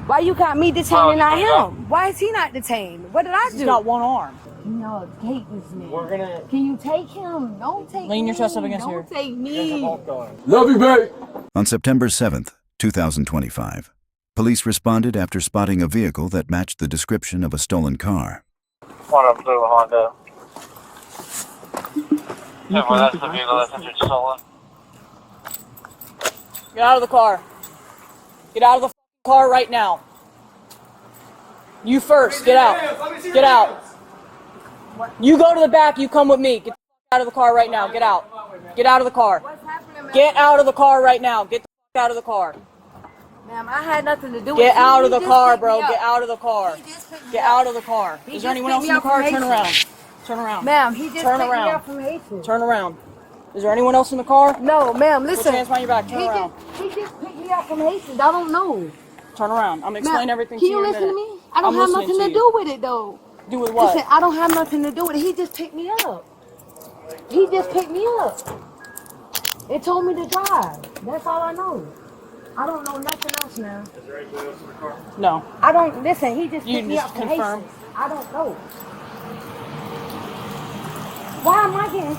Why you got me detained and not him? Why is he not detained? What did I do? He's got one arm. No, take this man. We're gonna. Can you take him? Don't take me. Lean your chest up against here. Don't take me. Love you, babe. On September 7th, 2025, police responded after spotting a vehicle that matched the description of a stolen car. One of blue Honda. Yeah, well, that's the vehicle that's been stolen. Get out of the car. Get out of the car right now. You first. Get out. Get out. You go to the back. You come with me. Get out of the car right now. Get out. Get out of the car. Get out of the car right now. Get the out of the car. Ma'am, I had nothing to do with it. Get out of the car, bro. Get out of the car. Get out of the car. Is there anyone else in the car? Turn around. Turn around. Ma'am, he just Turn picked me around. up from Haitian. Turn around. Is there anyone else in the car? No, ma'am, listen. Put your hands behind your back. Turn around. He just picked me up from Haitian. I don't know. Turn around. I'm going to explain everything to you in a minute. Can you listen to me? I don't have nothing to do with it, though. Do with what? Listen, I don't have nothing to do with it. He just picked me up. He just picked me up. It told me to drive. That's all I know. I don't know nothing else now. Is there anything else in the car? No. I don't, listen, he just You picked me just up from confirm. Haitian. I don't know. Why am I getting,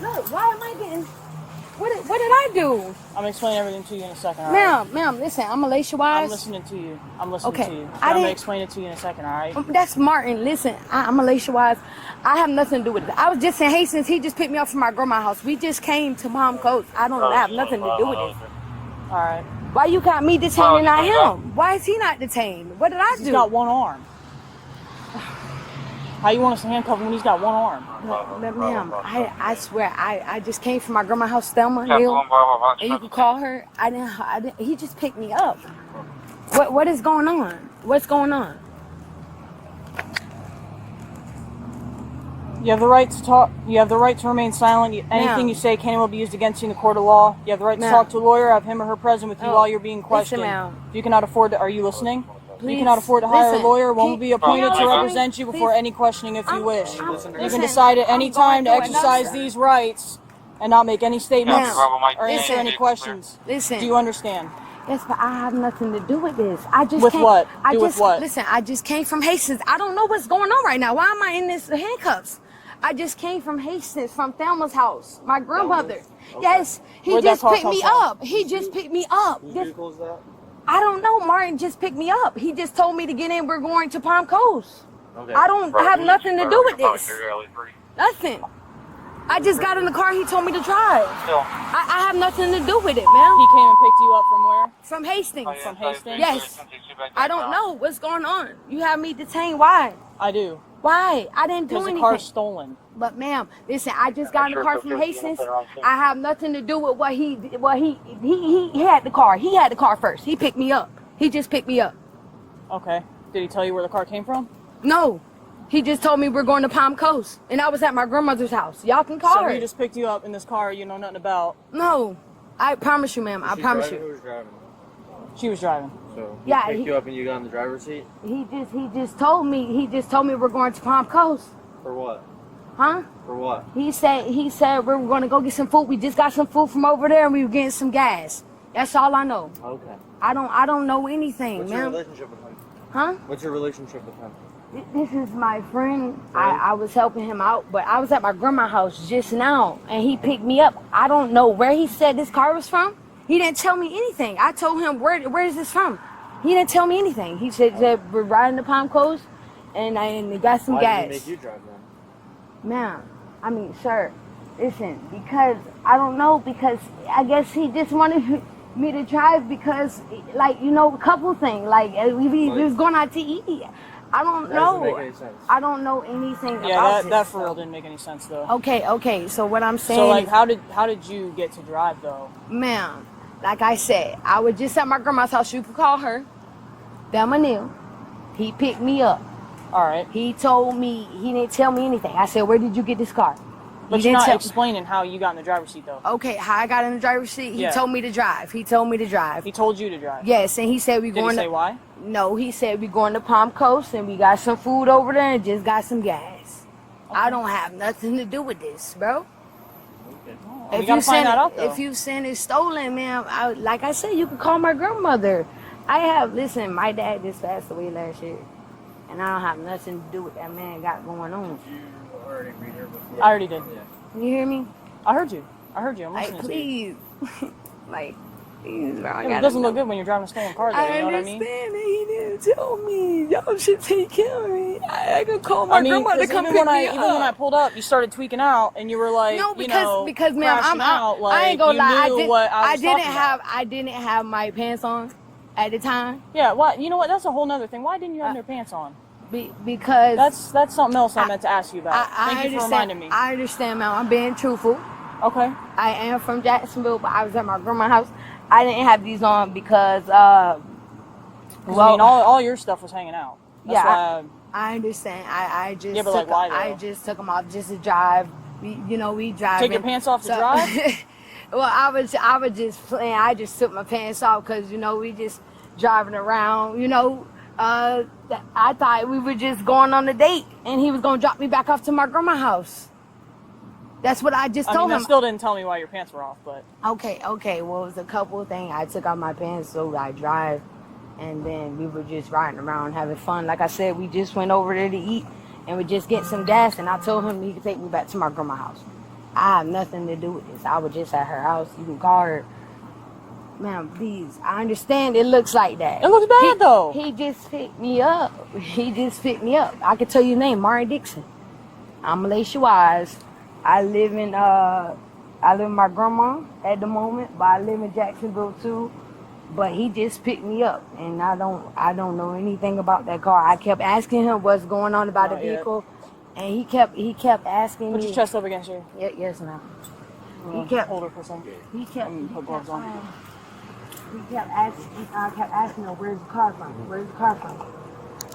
look, why am I getting, what did I do? I'm going to explain everything to you in a second, all right? Ma'am, listen, I'm Alicia Wise. I'm listening to you. I'm listening Okay. to you. I I'm going didn't- to explain it to you in a second, all right? That's Martin. Listen, I'm Alicia Wise. I have nothing to do with it. I was just in Hastings. He just picked me up from my grandma's house. We just came to Palm Coast. I don't have nothing to do with it. All right. Why you got me detained and not him? Why is he not detained? What did I do? He's got one arm. How you want us to handcuff him when he's got one arm? But ma'am, I swear, I just came from my grandma's house, Thelma Hill, and you can call her. I didn't. He just picked me up. What is going on? What's going on? You have the right to talk. You have the right to remain silent. Anything you say can and will be used against you in the court of law. You have the right to talk to a lawyer, have him or her present with you while you're being questioned. ma'am. If you cannot afford to, are you listening? Please, you cannot afford to hire a lawyer, one will be appointed to listen, represent you before please. any questioning if you wish. You listen, can decide at any I'm going time to through exercise another- these rights and not make any statements Ma'am, or answer listen. any questions. Listen. Do you understand? Yes, but I have nothing to do with this. I just With came, what? I Do with just, what? Listen, I just came from Hastings. I don't know what's going on right now. Why am I in this handcuffs? I just came from Hastings, from Thelma's house. My grandmother. Okay. Yes, he Where'd that just car picked come me from? up. He just picked me up. Whose vehicle is that? I don't know. Martin just picked me up. He just told me to get in. We're going to Palm Coast. Okay. I don't have nothing to do with this. Nothing. I just got in the car. He told me to drive. I have nothing to do with it, man. He came and picked you up from where? From Hastings. From Hastings? Yes. I don't know what's going on. You have me detained. Why? I do. Why? I didn't do Because the anything. car's stolen. But ma'am, listen, I just got in the car from Hastings. I have nothing to do with what he had the car. He had the car first. He picked me up. He just picked me up. Okay. Did he tell you where the car came from? No. He just told me we're going to Palm Coast. And I was at my grandmother's house. Y'all can call So her. he just picked you up in this car you know nothing about. No. I promise you, ma'am. I promise you. Who was driving? She was driving. So Yeah, he picked you up and you got in the driver's seat? He just told me we're going to Palm Coast. For what? Huh? For what? He said we're going to go get some food. We just got some food from over there and we were getting some gas. That's all I know. Okay. I don't know anything, What's man. your relationship with him? Huh? What's your relationship with him? This is my friend. I was helping him out, but I was at my grandma's house just now and he picked me up. I don't know where he said this car was from. He didn't tell me anything. I told him, where is this from? He didn't tell me anything. He said we're riding to Palm Coast and I got some gas. Why did he make you drive then? Ma'am, I mean, sir, listen, because I don't know, because I guess he just wanted me to drive because, like, you know, a couple things. Like, we was going out to eat. I don't That know. doesn't make any sense. I don't know anything Yeah, about this. that for real didn't make any sense though. Okay, so what I'm saying So like is, how did you get to drive though? ma'am, like I said, I was just at my grandma's house. You could call her, Thelma Neal. He picked me up. Alright. He told me, he didn't tell me anything. I said, where did you get this car? But He you're didn't not tell- explaining how you got in the driver's seat though. Okay, how I got in the driver's seat? He Yeah. told me to drive. He told me to drive. He told you to drive. Yes, and he said we Did going he say to. why? No, he said we going to Palm Coast and we got some food over there and just got some gas. I don't have nothing to do with this, bro. We gotta find that out though. If you send it stolen, ma'am, like I said, you can call my grandmother. Listen, my dad just passed away last year. And I don't have nothing to do with that man got going on. You already read here before. I already did. Yeah. You hear me? I heard you. I'm listening Like, to you. please. Like, please, bro. Yeah, it doesn't look good when you're driving a stolen car, though, you know what I mean? I understand that he didn't tell me. Y'all should take care of me. I could call my grandma to come pick me up. Even when I pulled up, you started tweaking out, and you were like, No, because man, I ain't you gonna lie. knew what I was talking about. I didn't have my pants on at the time. Yeah, well, you know what? That's a whole nother thing. Why didn't you have your pants on? Because that's something else I meant to ask you about. Thank you for reminding me. I understand, man. I'm being truthful. Okay. I am from Jacksonville, but I was at my grandma's house. I didn't have these on because, I mean, all your stuff was hanging out. That's why I understand. I just but like, why, though? I just took them off just to drive. We drive. Take your pants off to drive? Well, I was just playing. I just took my pants off because we just driving around. I thought we were just going on a date, and he was gonna drop me back off to my grandma's house. That's what I just told him. That still didn't tell me why your pants were off, but okay. Well, it was a couple of things. I took off my pants so I drive, and then we were just riding around having fun. Like I said, we just went over there to eat, and we just get some gas. And I told him he could take me back to my grandma's house. I have nothing to do with this. I was just at her house. You can call her. Ma'am, please. I understand it looks like that. It looks bad, though. He just picked me up. I can tell you his name, Mari Dixon. I'm Malaysia Wise. I live with my grandma at the moment, but I live in Jacksonville too. But he just picked me up, and I don't know anything about that car. I kept asking him what's going on about the vehicle, and he kept asking me. Put your chest up against you. Yes, ma'am. He kept hold her for a second. He kept asking him, where's the car from?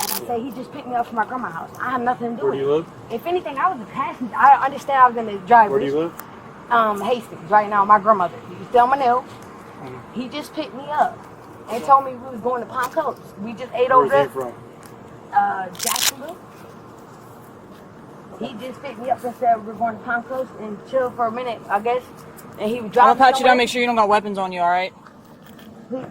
And I say, he just picked me up from my grandma's house. I have nothing to do with it. Where do you live? If anything, I was a passenger. I understand I was in the driver's. Where do you live? Hastings, right now, my grandmother. You can stay on my nail. He just picked me up and told me we was going to Palm Coast. We just ate over there. Where's he from? Jacksonville. He just picked me up and said we're going to Palm Coast and chill for a minute, I guess. And he was driving. I'll pat you down, make sure you don't got weapons on you, alright? Please,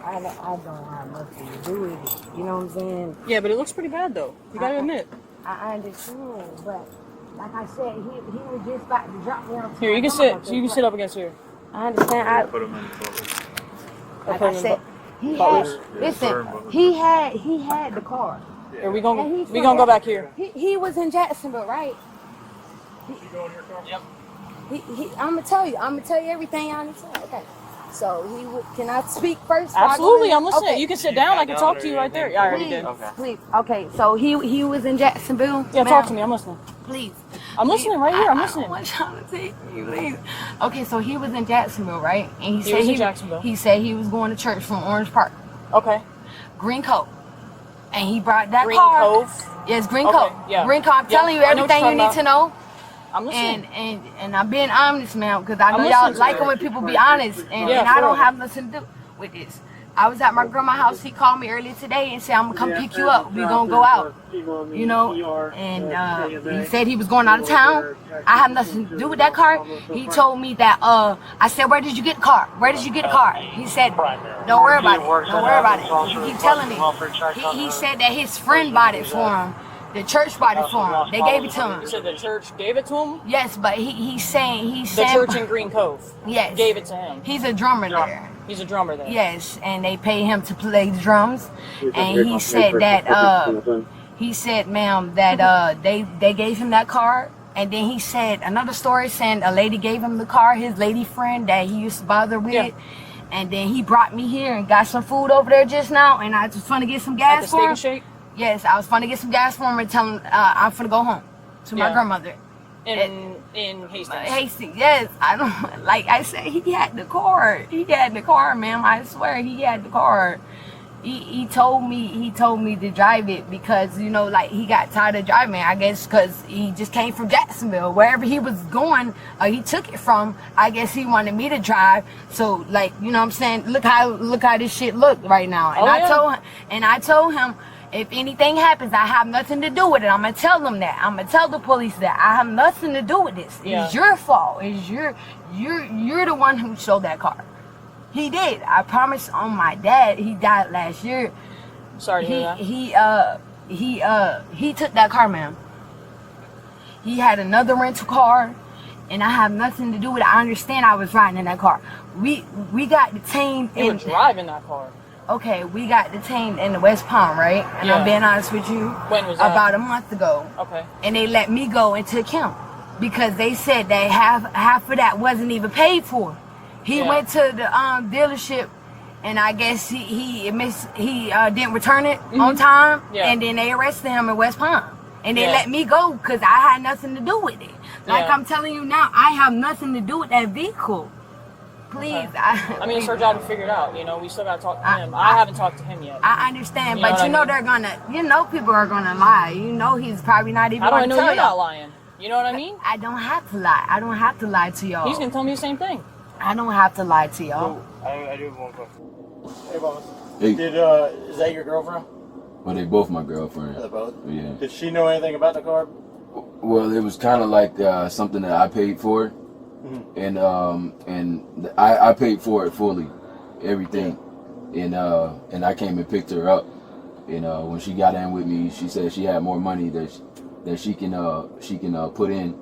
I don't have nothing to do with it. You know what I'm saying? Yeah, but it looks pretty bad, though. You gotta admit. I understand, but like I said, he was just about to drop me off. Here, you can sit. So you can sit up against here. I understand. Put him in the boat. Like I said, he had the car. Here, we gonna go back here. He was in Jacksonville, right? You go in your car? Yep. I'm gonna tell you everything y'all need to know. Okay. So can I speak first? Absolutely, I'm listening. Okay. You can sit down. I can talk to you right there. Yeah, I already did. Please. Okay. So he was in Jacksonville. Yeah, talk to me. I'm listening. Please. I'm listening right here. I'm listening. I want y'all to take me, please. Okay, so he was in Jacksonville, right? And He was in Jacksonville. He said he was going to church from Orange Park. Okay. Green Cove. And he brought that Green car. Cove? Yes, Green Okay, Cove. yeah. Green Cove. I'm Yeah, telling you I know what everything you're you need talking to know. I'm listening. And I'm being honest, man, because I know I'm y'all listening to like you. it when people be honest, and I don't have nothing to do with this. I was at my grandma's house. He called me earlier today and said, I'm going to come pick you up. We're going to go out, and he said he was going out of town. I have nothing to do with that car. He told me that, I said, where did you get the car? He said, don't worry about it. He keep telling me. He said that his friend bought it for him. The church bought it for him. They gave it to him. You said the church gave it to him? Yes, but he's saying the church in Green Cove. Yes. Gave it to him. He's a drummer there. He's a drummer there. Yes, and they pay him to play the drums. And he said that ma'am, that they gave him that car. And then he said another story saying a lady gave him the car, his lady friend that he used to bother with. Yeah. And then he brought me here and got some food over there just now, and I was trying to get some gas for him. At the Steak and Shake? Yes, I was trying to get some gas for him and tell him I'm finna go home to my grandmother. In Hastings. Hastings, yes. I don't, like I said, he had the car. Ma'am. I swear he had the car. He told me to drive it because, like he got tired of driving, I guess, because he just came from Jacksonville. Wherever he was going, he took it from, I guess he wanted me to drive. So, like, you know what I'm saying? Look how this shit look right now. And I told him, if anything happens, I have nothing to do with it. I'm gonna tell them that. I'm gonna tell the police that I have nothing to do with this. It's your fault. It's you're the one who sold that car. He did. I promise on my dad. He died last year. Sorry to hear that. He took that car, ma'am. He had another rental car, and I have nothing to do with it. I understand I was riding in that car. We got detained You were driving that car. Okay, we got detained in the West Palm, right? And Yeah. I'm being honest with you. When was that? About a month ago. Okay. And they let me go into account because they said that half of that wasn't even paid for. He went to the dealership, and I guess he didn't return it on time, and then they arrested him in West Palm, and they let me go because I had nothing to do with it. Like I'm telling you now, I have nothing to do with that vehicle. Please, I mean, it's our job to figure it out. You know, we still got to talk to him. I haven't talked to him yet. I understand, You know but what you know I mean? they're gonna, you know, people are gonna lie. You know, he's probably not even. How do I gonna know tell you're not y'all. lying? You know what I mean? I don't have to lie. I don't have to lie to y'all. He's gonna tell me the same thing. I don't have to lie to y'all. I do have one question. Hey, boss. Hey. Is that your girlfriend? Well, they both my girlfriend. They're both. Yeah. Did she know anything about the car? Well, it was kind of like something that I paid for, and I paid for it fully, everything, and I came and picked her up, and when she got in with me, she said she had more money that she can put in,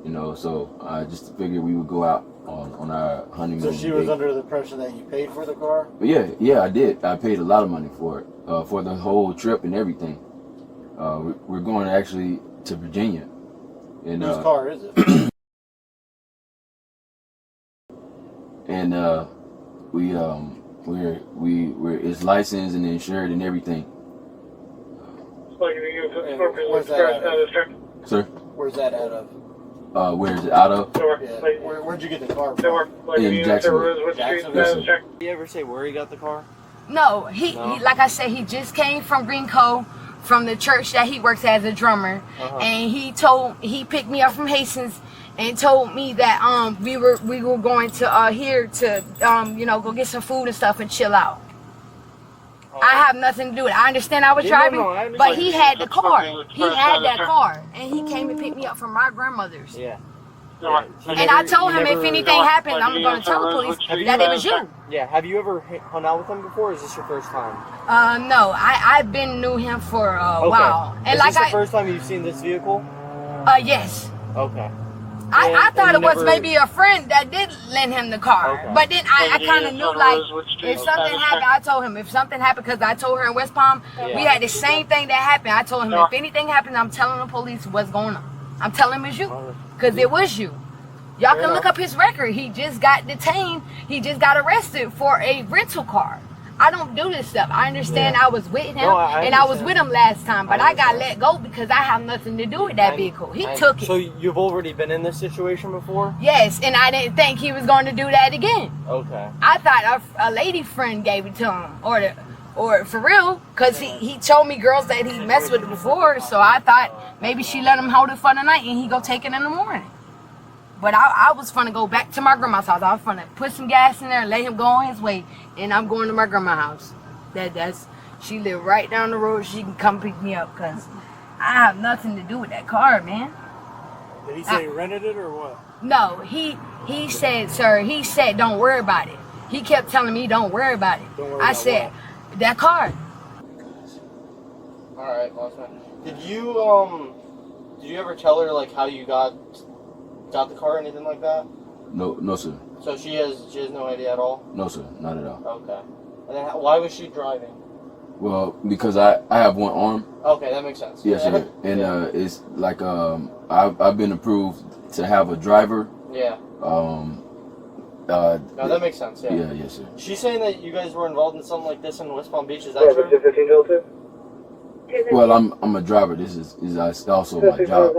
you know. So I just figured we would go out on our honeymoon. So she was date. under the impression that you paid for the car? But yeah, I did. I paid a lot of money for it, for the whole trip and everything. We're going actually to Virginia. And, Whose car is it? And we're it's licensed and insured and everything. Where's that out of? Sir, Where's that out of? where is it out of? Yeah. Where'd you get the car from? In Jacksonville. Jacksonville? Yes, sir. Did he ever say where he got the car? No, he like I said, he just came from Green Cove, from the church that he works as a drummer, and he picked me up from Hastings and told me that we were going to here to you know, go get some food and stuff and chill out. I have nothing to do with it. I understand I was driving, I understand. but he had the car. He had that car, and he came and picked me up from my grandmother's. Yeah. And I told him if anything happened, I'm going to tell the police that it was you. Yeah. Have you ever hung out with him before? Or is this your first time? No, I've been knew him for a while, and Is like this the first time you've seen this vehicle? yes. Okay. I thought and it was never- maybe a friend that did lend him the car. Okay. But then I kind of knew, like, if something happened, I told him. If something happened, because I told her in West Palm, we had the same thing that happened. I told him, if anything happened, I'm telling the police what's going on. I'm telling him it's you. Because it was you. Y'all can look up his record. He just got detained. He just got arrested for a rental car. I don't do this stuff. I understand I was with him, and I was with him last time, but I got let go because I have nothing to do with that vehicle. He took it. So you've already been in this situation before? Yes, and I didn't think he was going to do that again. Okay. I thought a lady friend gave it to him, or for real, because he told me girls that he messed with before, so I thought maybe she let him hold it for the night and he go take it in the morning. But I was finna go back to my grandma's house. I was finna put some gas in there and let him go on his way, and I'm going to my grandma's house. She lived right down the road. She can come pick me up, because I have nothing to do with that car, man. Did he say he rented it or what? No, he said, sir, he said, don't worry about it. He kept telling me, don't worry about it. Don't worry I about said, that car. All right, boss man. Did you ever tell her like how you got the car or anything like that? No, sir. So she has no idea at all? No, sir. Not at all. Okay. And then why was she driving? Well, because I have one arm. Okay, that makes sense. Yes, sir. And it's like I've been approved to have a driver. Yeah. No, that makes sense. Yeah. Yeah, yes, sir. She's saying that you guys were involved in something like this in West Palm Beach. Is that true? Well, I'm a driver. This is also my job.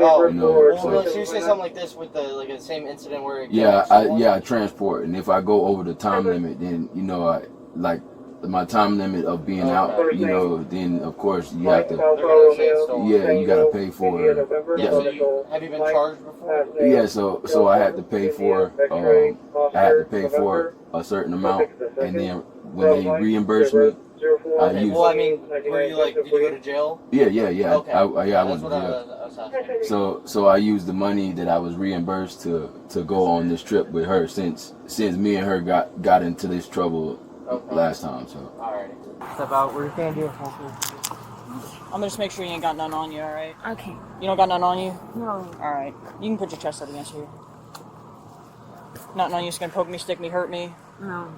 Oh, You know, well, she said something like this with the same incident where it Yeah, killed someone? I transport, and if I go over the time limit, then I like my time limit of being out. You know, then of course you have to. They're gonna say it's stolen. Yeah, you gotta pay for it. Yeah, so have you been charged before? Yeah, so I had to pay for a certain amount, and then when they reimburse me, used. Well, I mean, were you like, did you go to jail? Yeah. Okay. I went That's to what I jail. was asking. So I used the money that I was reimbursed to go on this trip with her since me and her got into this trouble last time. So. Alright. Step out. We're gonna do a full I'm gonna just make sure you ain't got none on you, alright? Okay. You don't got none on you? No. Alright. You can put your chest up against here. Nothing on you, just gonna poke me, stick me, hurt me? No.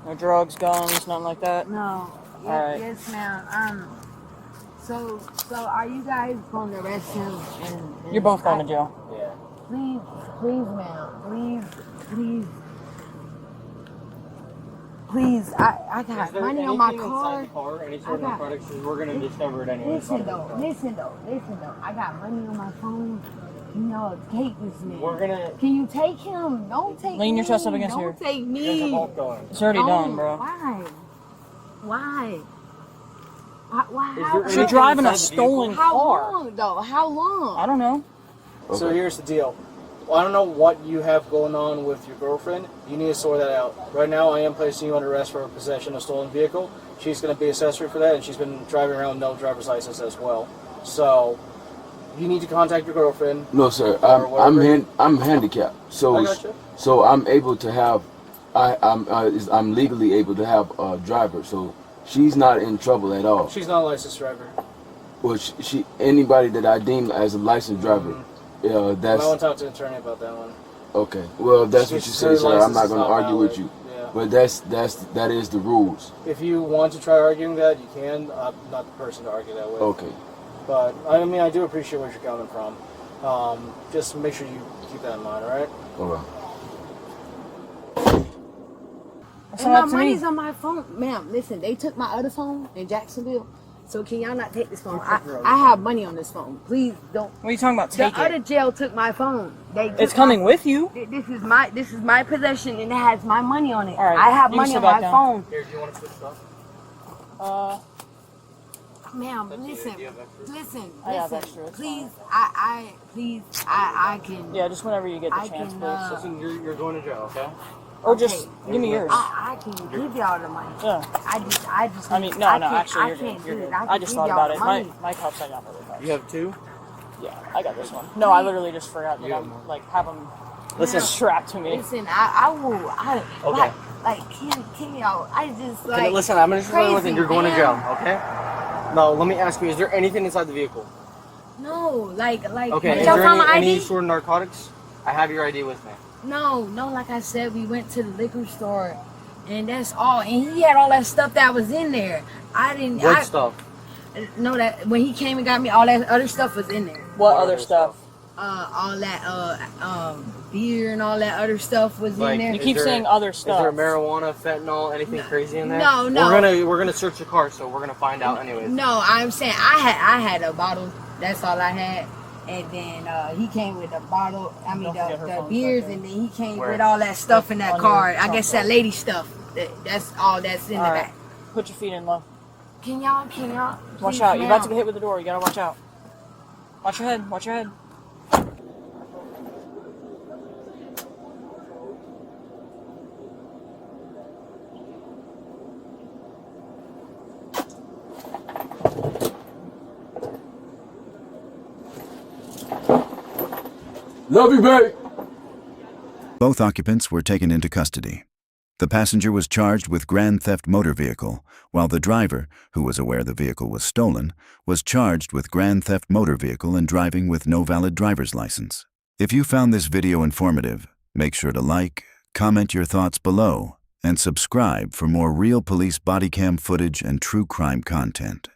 No drugs, guns, nothing like that? No. Alright. Yes, ma'am. So are you guys going to arrest him? And You're both going to jail. Yeah. Please, ma'am. Please, I got money on my car. Any sort of narcotics? We're gonna discover it anyway. Listen though. I got money on my phone. You know, take this man. We're gonna. Can you take him? Don't take me. Lean your chest up against here. Don't take me. There's a bolt going. It's already done, bro. Why? Is there You're driving a stolen How car. long though? How long? I don't know. Okay. So here's the deal. Well, I don't know what you have going on with your girlfriend. You need to sort that out. Right now, I am placing you under arrest for possession of stolen vehicle. She's going to be accessory for that, and she's been driving around with no driver's license as well. So, you need to contact your girlfriend. No, sir. I'm handicapped, so I gotcha. so I'm able to have, I'm legally able to have a driver. So she's not in trouble at all. She's not a licensed driver. Well, she anybody that I deem as a licensed driver, that's. I want to talk to the attorney about that one. Okay. Well, if that's what you say, sir. I'm not going to argue with you. Yeah. But that is the rules. If you want to try arguing that, you can. I'm not the person to argue that with. Okay. But I mean, I do appreciate where you're coming from. Just make sure you keep that in mind, all right? All right. And my money's on my phone. Ma'am, listen, they took my other phone in Jacksonville. So can y'all not take this phone? I have money on this phone. Please don't. What are you talking about? Take the other jail took my phone. It's coming with you. This is my possession and it has my money on it. All right, I have you money sit on back my down. phone. Here, do you want to switch stuff? Ma'am, Do listen, you have extras? listen, I have listen. extra, it's Please, fine. I can. Yeah, just whenever you get the I chance, can, please. Listen, you're going to jail, okay? Or just give me yours. I can give y'all the money. Yeah. I just. I mean, no, actually, you're good. You're good. I just thought about it. My cups I got really fast. You have two? Yeah, I got this one. No, I literally just forgot that I'm like have them strapped to me. Listen, I will. Okay. Like, can y'all? I just like. Listen, I'm gonna just tell you one thing. crazy, You're going to jail, man. okay? No, let me ask you. Is there anything inside the vehicle? No, like. Okay. Is Y'all there found my any ID? sort of narcotics? I have your ID with me. No. Like I said, we went to the liquor store, and that's all. And he had all that stuff that was in there. I didn't. What stuff? No, that when he came and got me, all that other stuff was in there. What other stuff? All that beer and all that other stuff was Like, in there. You keep saying other stuff. Is there marijuana, fentanyl, anything crazy in there? No. We're gonna search the car, so we're gonna find out anyways. No, I'm saying I had a bottle. That's all I had. And then he came with a bottle. I mean, Don't forget her the phone's beers, right there. and then he came Where? with all that stuff in that On car. your I guess that trunk. lady stuff. That's all that's in All the right. back. Put your feet in low. Can y'all? Watch please, out. You're about to ma'am. get hit with the door. You gotta watch out. Watch your head. Watch your head. Love you, babe. Both occupants were taken into custody. The passenger was charged with grand theft motor vehicle, while the driver, who was aware the vehicle was stolen, was charged with grand theft motor vehicle and driving with no valid driver's license. If you found this video informative, make sure to like, comment your thoughts below, and subscribe for more real police body cam footage and true crime content.